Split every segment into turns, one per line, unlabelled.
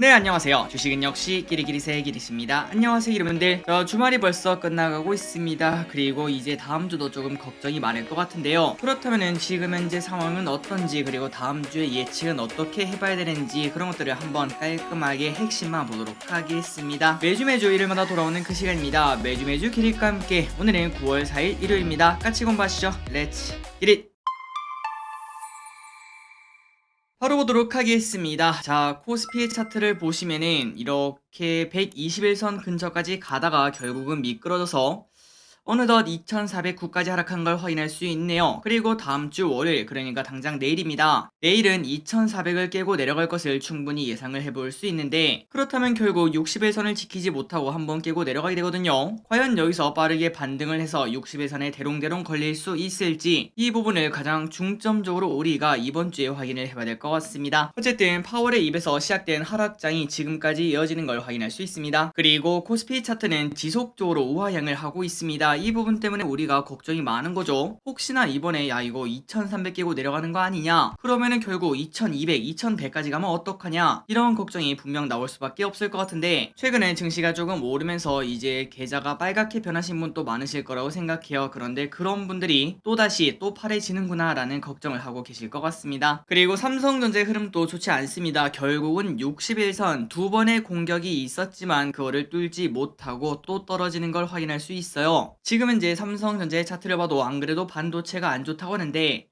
네, 안녕하세요. 주식은 역시 끼리끼리새 끼리씨입니다. 안녕하세요, 여러분들. 주말이 벌써 끝나가고 있습니다. 그리고 이제 다음 주도 조금 걱정이 많을 것 같은데요. 그렇다면은 지금 현재 상황은 어떤지, 그리고 다음 주의 예측은 어떻게 해봐야 되는지 그런 것들을 한번 깔끔하게 핵심만 보도록 하겠습니다. 매주 일요일마다 돌아오는 그 시간입니다. 매주 기릿과 함께 오늘은 9월 4일 일요일입니다. 같이 공부하시죠. 렛츠 기릿! 바로 보도록 하겠습니다. 자, 코스피 차트를 보시면은 이렇게 121선 근처까지 가다가 결국은 미끄러져서 어느덧 2409까지 하락한 걸 확인할 수 있네요. 그리고 다음 주 월요일, 그러니까 당장 내일입니다. 내일은 2400을 깨고 내려갈 것을 충분히 예상을 해볼 수 있는데, 그렇다면 결국 60일선을 지키지 못하고 한번 깨고 내려가게 되거든요. 과연 여기서 빠르게 반등을 해서 60일선에 대롱대롱 걸릴 수 있을지, 이 부분을 가장 중점적으로 우리가 이번 주에 확인을 해봐야 될 것 같습니다. 어쨌든 파월의 입에서 시작된 하락장이 지금까지 이어지는 걸 확인할 수 있습니다. 그리고 코스피 차트는 지속적으로 우하향을 하고 있습니다. 이 부분 때문에 우리가 걱정이 많은 거죠. 혹시나 이번에 야 이거 2300 깨고 내려가는 거 아니냐, 그러면은 결국 2200, 2100까지 가면 어떡하냐, 이런 걱정이 분명 나올 수밖에 없을 것 같은데, 최근에 증시가 조금 오르면서 이제 계좌가 빨갛게 변하신 분도 많으실 거라고 생각해요. 그런데 그런 분들이 또다시 또 파래지는구나 라는 걱정을 하고 계실 것 같습니다. 그리고 삼성전자의 흐름도 좋지 않습니다. 결국은 61선 두 번의 공격이 있었지만 그거를 뚫지 못하고 또 떨어지는 걸 확인할 수 있어요. 지금 현재 삼성전자의 차트를 봐도 안 그래도 반도체가 안 좋다고 하는데,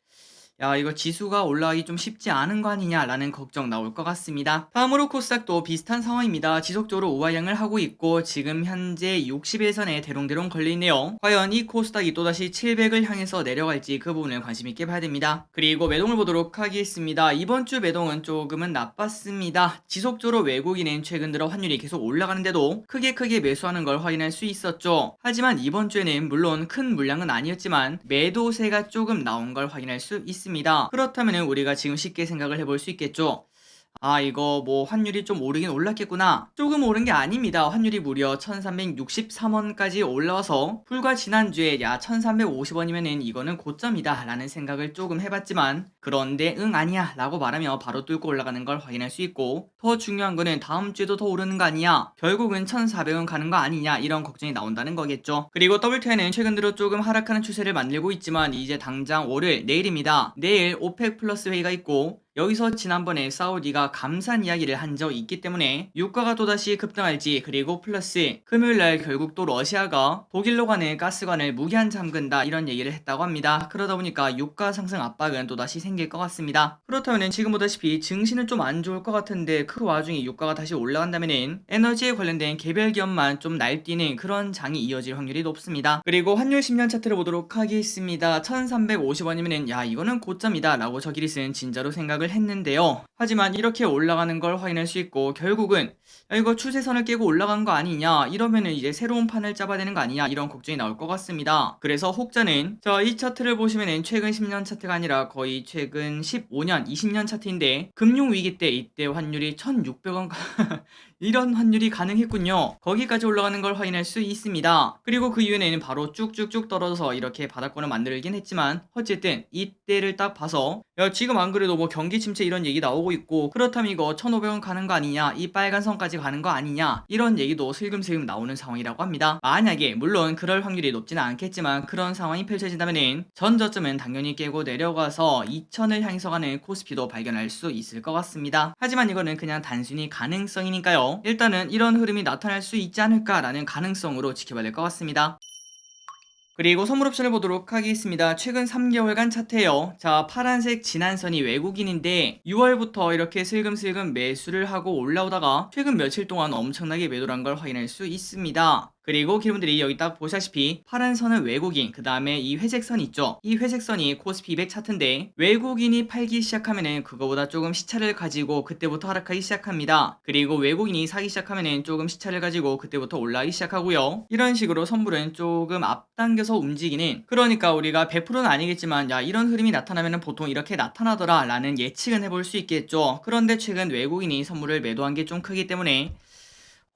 야 이거 지수가 올라가기 좀 쉽지 않은 거 아니냐라는 걱정 나올 것 같습니다. 다음으로 코스닥도 비슷한 상황입니다. 지속적으로 우하향을 하고 있고 지금 현재 60일선에 대롱대롱 걸려있네요. 과연 이 코스닥이 또다시 700을 향해서 내려갈지 그 부분을 관심있게 봐야 됩니다. 그리고 매동을 보도록 하겠습니다. 이번 주 매동은 조금은 나빴습니다. 지속적으로 외국인은 최근 들어 환율이 계속 올라가는데도 크게 매수하는 걸 확인할 수 있었죠. 하지만 이번 주에는 물론 큰 물량은 아니었지만 매도세가 조금 나온 걸 확인할 수 있습니다. 그렇다면 우리가 지금 쉽게 생각을 해볼 수 있겠죠. 아 이거 뭐 환율이 좀 오르긴 올랐겠구나. 조금 오른 게 아닙니다. 환율이 무려 1363원까지 올라와서 불과 지난주에 야 1350원이면은 이거는 고점이다 라는 생각을 조금 해봤지만, 그런데 응 아니야 라고 말하며 바로 뚫고 올라가는 걸 확인할 수 있고, 더 중요한 거는 다음 주에도 더 오르는 거 아니야, 결국은 1400원 가는 거 아니냐, 이런 걱정이 나온다는 거겠죠. 그리고 WTI는 최근 들어 조금 하락하는 추세를 만들고 있지만 이제 당장 월요일 내일입니다. 내일 오펙 플러스 회의가 있고, 여기서 지난번에 사우디가 감산 이야기를 한 적 있기 때문에 유가가 또다시 급등할지, 그리고 플러스 금요일날 결국 또 러시아가 독일로 가는 가스관을 무기한 잠근다 이런 얘기를 했다고 합니다. 그러다 보니까 유가 상승 압박은 또다시 생길 것 같습니다. 그렇다면 지금 보다시피 증시는 좀 안 좋을 것 같은데 그 와중에 유가가 다시 올라간다면은 에너지에 관련된 개별 기업만 좀 날뛰는 그런 장이 이어질 확률이 높습니다. 그리고 환율 10년 차트를 보도록 하겠습니다. 1350원이면은 야 이거는 고점이다 라고 저기리스는 진짜로 생각을 했는데요. 하지만 이렇게 올라가는 걸 확인할 수 있고, 결국은 야 이거 추세선을 깨고 올라간 거 아니냐, 이러면은 이제 새로운 판을 짜봐야 되는 거 아니냐, 이런 걱정이 나올 것 같습니다. 그래서 혹자는 이 차트를 보시면은 최근 10년 차트가 아니라 거의 최근 15년 20년 차트인데, 금융위기 때 이때 환율이 1600원 이런 환율이 가능했군요. 거기까지 올라가는 걸 확인할 수 있습니다. 그리고 그 이후에는 바로 쭉쭉쭉 떨어져서 이렇게 바닥권을 만들긴 했지만, 어쨌든 이때를 딱 봐서 야 지금 안 그래도 뭐 경기 침체 이런 얘기 나오고 있고, 그렇다면 이거 1500원 가는 거 아니냐, 이 빨간 선까지 가는 거 아니냐, 이런 얘기도 슬금슬금 나오는 상황이라고 합니다. 만약에 물론 그럴 확률이 높지는 않겠지만 그런 상황이 펼쳐진다면은 전저점은 당연히 깨고 내려가서 2000을 향해서 가는 코스피도 발견할 수 있을 것 같습니다. 하지만 이거는 그냥 단순히 가능성이니까요. 일단은 이런 흐름이 나타날 수 있지 않을까라는 가능성으로 지켜봐야 될 것 같습니다. 그리고 선물 옵션을 보도록 하겠습니다. 최근 3개월간 차트예요. 자, 파란색 진한 선이 외국인인데 6월부터 이렇게 슬금슬금 매수를 하고 올라오다가 최근 며칠 동안 엄청나게 매도를 한 걸 확인할 수 있습니다. 그리고 여러분들이 여기 딱 보시다시피 파란 선은 외국인, 그 다음에 이 회색 선 있죠. 이 회색 선이 코스피 200 차트인데, 외국인이 팔기 시작하면은 그거보다 조금 시차를 가지고 그때부터 하락하기 시작합니다. 그리고 외국인이 사기 시작하면은 조금 시차를 가지고 그때부터 올라가기 시작하고요. 이런 식으로 선물은 조금 앞당겨서 움직이는, 그러니까 우리가 100%는 아니겠지만 야 이런 흐름이 나타나면은 보통 이렇게 나타나더라 라는 예측은 해볼 수 있겠죠. 그런데 최근 외국인이 선물을 매도한 게 좀 크기 때문에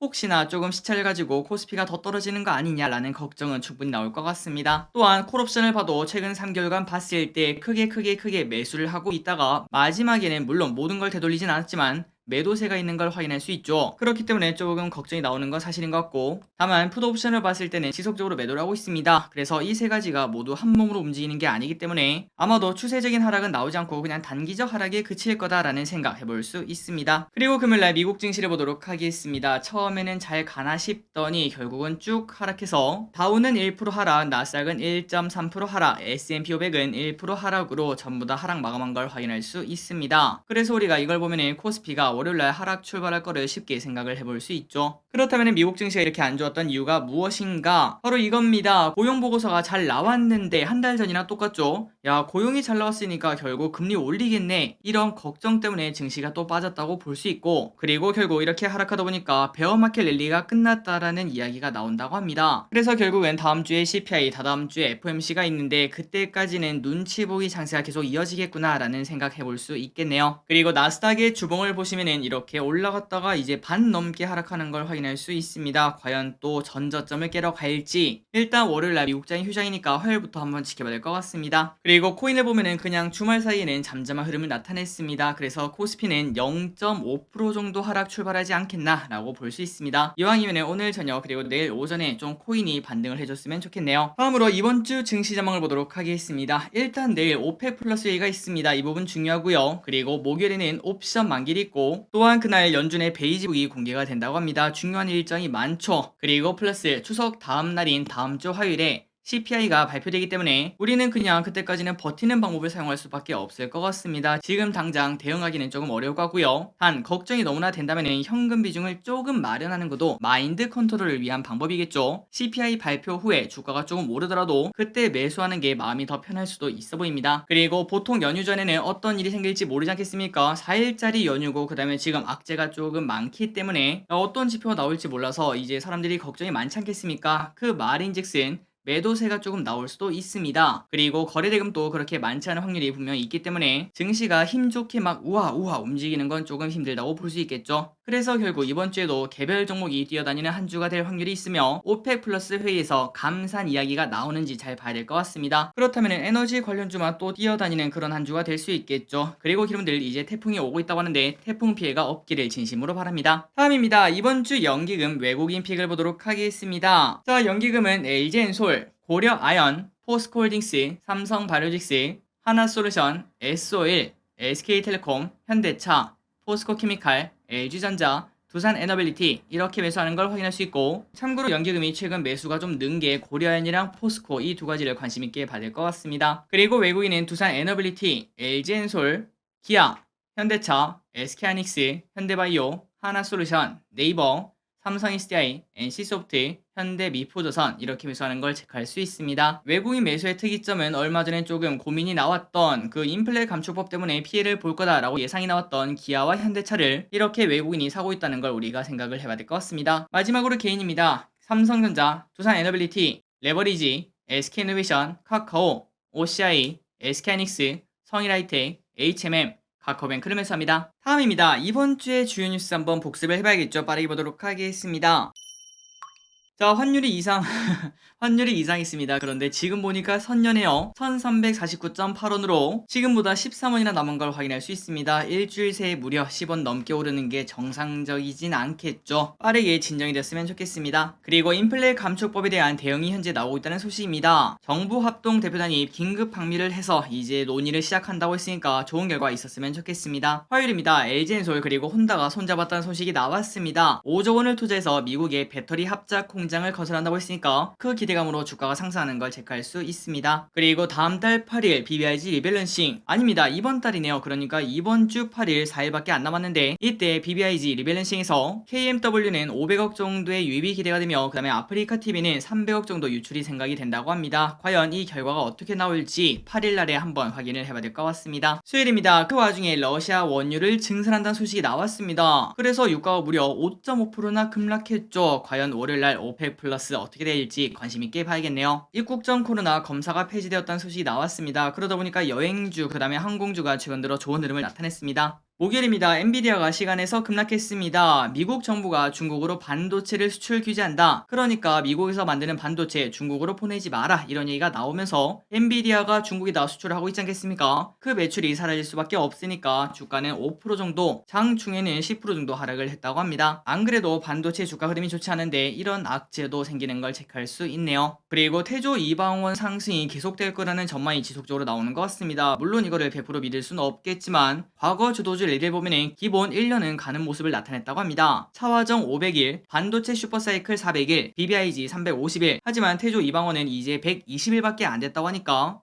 혹시나 조금 시차를 가지고 코스피가 더 떨어지는 거 아니냐라는 걱정은 충분히 나올 것 같습니다. 또한 콜옵션을 봐도 최근 3개월간 봤을 때 크게 매수를 하고 있다가 마지막에는 물론 모든 걸 되돌리진 않았지만 매도세가 있는 걸 확인할 수 있죠. 그렇기 때문에 조금 걱정이 나오는 건 사실인 것 같고, 다만 풋옵션을 봤을 때는 지속적으로 매도를 하고 있습니다. 그래서 이 세 가지가 모두 한 몸으로 움직이는 게 아니기 때문에 아마도 추세적인 하락은 나오지 않고 그냥 단기적 하락에 그칠 거다라는 생각 해볼 수 있습니다. 그리고 금요일날 미국 증시를 보도록 하겠습니다. 처음에는 잘 가나 싶더니 결국은 쭉 하락해서 다우는 1% 하락, 나스닥은 1.3% 하락, S&P 500은 1% 하락으로 전부 다 하락 마감한 걸 확인할 수 있습니다. 그래서 우리가 이걸 보면은 코스피가 월요일날 하락 출발할 거를 쉽게 생각을 해볼 수 있죠. 그렇다면 미국 증시가 이렇게 안 좋았던 이유가 무엇인가? 바로 이겁니다. 고용 보고서가 잘 나왔는데 한 달 전이나 똑같죠? 야, 고용이 잘 나왔으니까 결국 금리 올리겠네. 이런 걱정 때문에 증시가 또 빠졌다고 볼 수 있고, 그리고 결국 이렇게 하락하다 보니까 베어마켓 랠리가 끝났다라는 이야기가 나온다고 합니다. 그래서 결국엔 다음 주에 CPI, 다다음 주에 FOMC가 있는데 그때까지는 눈치 보기 장세가 계속 이어지겠구나라는 생각 해볼 수 있겠네요. 그리고 나스닥의 주봉을 보시면은 이렇게 올라갔다가 이제 반 넘게 하락하는 걸 확인할 수 있습니다. 과연 또 전저점을 깨러 갈지, 일단 월요일날 미국장이 휴장이니까 화요일부터 한번 지켜봐야 될 것 같습니다. 그리고 코인을 보면은 그냥 주말 사이에는 잠잠한 흐름을 나타냈습니다. 그래서 코스피는 0.5% 정도 하락 출발하지 않겠나 라고 볼 수 있습니다. 이왕이면 오늘 저녁 그리고 내일 오전에 좀 코인이 반등을 해줬으면 좋겠네요. 다음으로 이번 주 증시 전망을 보도록 하겠습니다. 일단 내일 오펙 플러스 회의가 있습니다. 이 부분 중요하고요. 그리고 목요일에는 옵션 만기일이 있고, 또한 그날 연준의 베이지북이 공개가 된다고 합니다. 중요한 일정이 많죠. 그리고 플러스 추석 다음 날인 다음 주 화요일에 CPI가 발표되기 때문에 우리는 그냥 그때까지는 버티는 방법을 사용할 수밖에 없을 것 같습니다. 지금 당장 대응하기는 조금 어려울 것 같고요. 단 걱정이 너무나 된다면 현금 비중을 조금 마련하는 것도 마인드 컨트롤을 위한 방법이겠죠. CPI 발표 후에 주가가 조금 오르더라도 그때 매수하는 게 마음이 더 편할 수도 있어 보입니다. 그리고 보통 연휴 전에는 어떤 일이 생길지 모르지 않겠습니까? 4일짜리 연휴고 그 다음에 지금 악재가 조금 많기 때문에 어떤 지표가 나올지 몰라서 이제 사람들이 걱정이 많지 않겠습니까? 그 말인즉슨 매도세가 조금 나올 수도 있습니다. 그리고 거래대금도 그렇게 많지 않은 확률이 분명히 있기 때문에 증시가 힘좋게 막 우와 움직이는 건 조금 힘들다고 볼 수 있겠죠. 그래서 결국 이번 주에도 개별 종목이 뛰어다니는 한 주가 될 확률이 있으며, 오펙 플러스 회의에서 감산 이야기가 나오는지 잘 봐야 될 것 같습니다. 그렇다면 에너지 관련주만 또 뛰어다니는 그런 한 주가 될 수 있겠죠. 그리고 여러분들 이제 태풍이 오고 있다고 하는데 태풍 피해가 없기를 진심으로 바랍니다. 다음입니다. 이번 주 연기금 외국인 픽을 보도록 하겠습니다. 자, 연기금은 LG엔솔, 고려아연, 포스코홀딩스, 삼성바이오로직스, 하나솔루션, S-오일, SK텔레콤, 현대차, 포스코케미칼, LG전자, 두산에너빌리티 이렇게 매수하는 걸 확인할 수 있고, 참고로 연기금이 최근 매수가 좀 는 게 고려아연이랑 포스코 이 두 가지를 관심 있게 봐야 될 것 같습니다. 그리고 외국인은 두산에너빌리티, LG엔솔, 기아, 현대차, SK하이닉스, 현대바이오, 하나솔루션, 네이버, 삼성 SDI, NC소프트, 현대미포조선 이렇게 매수하는 걸 체크할 수 있습니다. 외국인 매수의 특이점은 얼마 전에 조금 고민이 나왔던 그 인플레 감축법 때문에 피해를 볼 거다라고 예상이 나왔던 기아와 현대차를 이렇게 외국인이 사고 있다는 걸 우리가 생각을 해봐야 될 것 같습니다. 마지막으로 개인입니다. 삼성전자, 두산에너빌리티, 레버리지, SK이노베이션, 카카오, OCI, SK하이닉스, 성일하이텍, HMM, 카카오뱅크를 매수합니다. 다음입니다. 이번 주의 주요 뉴스 한번 복습을 해봐야겠죠. 빠르게 보도록 하겠습니다. 자, 환율이 환율이 이상했습니다. 그런데 지금 보니까 선년해요. 1349.8원으로 지금보다 13원이나 남은 걸 확인할 수 있습니다. 일주일 새에 무려 10원 넘게 오르는 게 정상적이진 않겠죠. 빠르게 진정이 됐으면 좋겠습니다. 그리고 인플레 감축법에 대한 대응이 현재 나오고 있다는 소식입니다. 정부 합동 대표단이 긴급 방미를 해서 이제 논의를 시작한다고 했으니까 좋은 결과 있었으면 좋겠습니다. 화요일입니다. LG엔솔 그리고 혼다가 손잡았다는 소식이 나왔습니다. 5조 원을 투자해서 미국의 배터리 합작 공장을 건설한다고 했으니까 그 기대감으로 주가가 상승하는 걸 체크할 수 있습니다. 그리고 다음 달 8일 BBIG 리밸런싱, 아닙니다. 이번 달이네요. 그러니까 이번 주 8일 4일밖에 안 남았는데, 이때 BBIG 리밸런싱에서 KMW는 500억 정도의 유입이 기대가 되며 그 다음에 아프리카 TV는 300억 정도 유출이 생각이 된다고 합니다. 과연 이 결과가 어떻게 나올지 8일 날에 한번 확인을 해봐야 될 것 같습니다. 수요일입니다. 그 와중에 러시아 원유를 증산한다는 소식이 나왔습니다. 그래서 유가가 무려 5.5%나 급락했죠. 과연 월요일날 오펙 플러스 어떻게 될지 관심있게 봐야겠네요. 입국 전 코로나 검사가 폐지되었다는 소식이 나왔습니다. 그러다 보니까 여행주 그 다음에 항공주가 최근 들어 좋은 흐름을 나타냈습니다. 목요일입니다. 엔비디아가 시간에서 급락했습니다. 미국 정부가 중국으로 반도체를 수출 규제한다. 그러니까 미국에서 만드는 반도체 중국으로 보내지 마라. 이런 얘기가 나오면서 엔비디아가 중국에다 수출을 하고 있지 않겠습니까? 그 매출이 사라질 수밖에 없으니까 주가는 5% 정도, 장중에는 10% 정도 하락을 했다고 합니다. 안 그래도 반도체 주가 흐름이 좋지 않은데 이런 악재도 생기는 걸 체크할 수 있네요. 그리고 태조 이방원 상승이 계속될 거라는 전망이 지속적으로 나오는 것 같습니다. 물론 이거를 100% 믿을 수는 없겠지만 과거 주도주 예를 보면 기본 1년은 가는 모습을 나타냈다고 합니다. 차화정 500일, 반도체 슈퍼사이클 400일, BBIG 350일. 하지만 태조 이방원은 이제 120일밖에 안 됐다고 하니까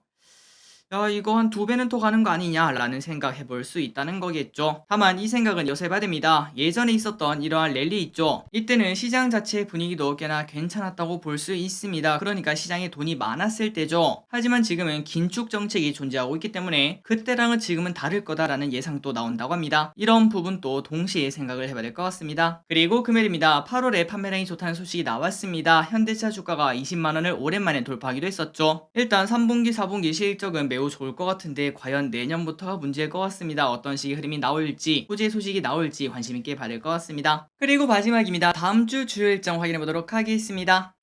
야, 이거 한 2배는 더 가는 거 아니냐라는 생각 해볼 수 있다는 거겠죠. 다만 이 생각은 요새봐야 됩니다. 예전에 있었던 이러한 랠리 있죠. 이때는 시장 자체의 분위기도 꽤나 괜찮았다고 볼 수 있습니다. 그러니까 시장에 돈이 많았을 때죠. 하지만 지금은 긴축 정책이 존재하고 있기 때문에 그때랑은 지금은 다를 거다라는 예상도 나온다고 합니다. 이런 부분도 동시에 생각을 해봐야 될 것 같습니다. 그리고 금요일입니다. 8월에 판매량이 좋다는 소식이 나왔습니다. 현대차 주가가 20만원을 오랜만에 돌파하기도 했었죠. 일단 3분기, 4분기 실적은 매우 좋을 것 같은데 과연 내년부터가 문제일 것 같습니다. 어떤 식의 흐름이 나올지, 호재 소식이 나올지 관심 있게 봐야 될 것 같습니다. 그리고 마지막입니다. 다음 주 주요 일정 확인해 보도록 하겠습니다.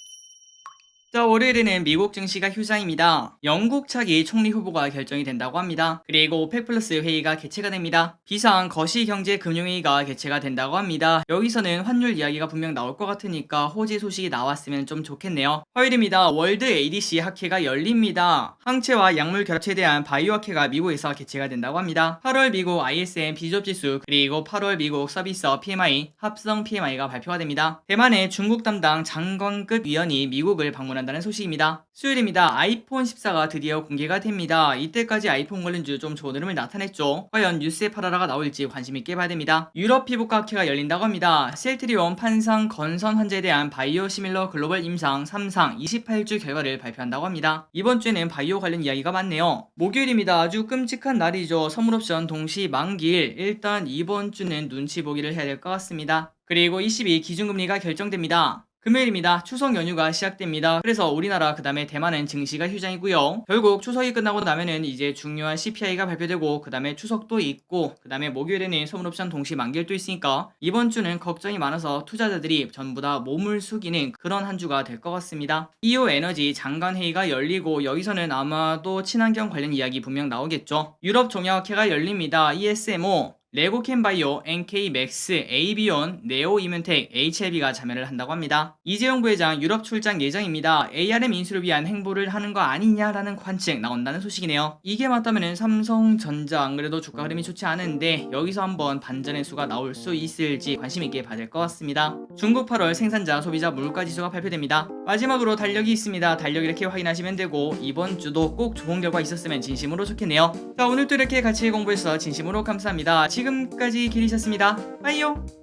자, 월요일에는 미국 증시가 휴장입니다. 영국 차기 총리 후보가 결정이 된다고 합니다. 그리고 오펙 플러스 회의가 개최가 됩니다. 비상 거시경제금융회의가 개최가 된다고 합니다. 여기서는 환율 이야기가 분명 나올 것 같으니까 호재 소식이 나왔으면 좀 좋겠네요. 화요일입니다. 월드 ADC 학회가 열립니다. 항체와 약물 결합체에 대한 바이오 학회가 미국에서 개최가 된다고 합니다. 8월 미국 ISM 비좁지수 그리고 8월 미국 서비스업 PMI, 합성 PMI가 발표가 됩니다. 대만의 중국 담당 장관급 위원이 미국을 방문한다는 소식입니다. 수요일입니다. 아이폰 14가 드디어 공개가 됩니다. 이때까지 아이폰 관련주 좀 좋은 흐름을 나타냈죠. 과연 뉴스에 팔아라가 나올지 관심있게 봐야 됩니다. 유럽 피부과 학회가 열린다고 합니다. 셀트리온 판상 건선 환자에 대한 바이오 시밀러 글로벌 임상 3상 28주 결과를 발표한다고 합니다. 이번 주에는 바이오 관련 이야기가 많네요. 목요일입니다. 아주 끔찍한 날이죠. 선물옵션 동시 만기일. 일단 이번 주는 눈치 보기를 해야 될 것 같습니다. 그리고 22 기준금리가 결정됩니다. 금요일입니다. 추석 연휴가 시작됩니다. 그래서 우리나라 그 다음에 대만은 증시가 휴장이고요. 결국 추석이 끝나고 나면은 이제 중요한 CPI가 발표되고 그 다음에 추석도 있고 그 다음에 목요일에는 선물옵션 동시 만기일도 있으니까 이번 주는 걱정이 많아서 투자자들이 전부 다 몸을 숙이는 그런 한 주가 될 것 같습니다. EO 에너지 장관회의가 열리고 여기서는 아마도 친환경 관련 이야기 분명 나오겠죠. 유럽 종약회가 열립니다. ESMO 레고캠바이오, NK맥스, 에이비온, 네오이문텍, HLB가 참여를 한다고 합니다. 이재용 부회장 유럽 출장 예정입니다. ARM 인수를 위한 행보를 하는 거 아니냐라는 관측 나온다는 소식이네요. 이게 맞다면 삼성전자 안 그래도 주가 흐름이 좋지 않은데 여기서 한번 반전의 수가 나올 수 있을지 관심 있게 봐야 될 것 같습니다. 중국 8월 생산자 소비자 물가 지수가 발표됩니다. 마지막으로 달력이 있습니다. 달력 이렇게 확인하시면 되고 이번 주도 꼭 좋은 결과 있었으면 진심으로 좋겠네요. 자, 오늘도 이렇게 같이 공부해서 진심으로 감사합니다. 지금까지 길이셨습니다. 빠이요.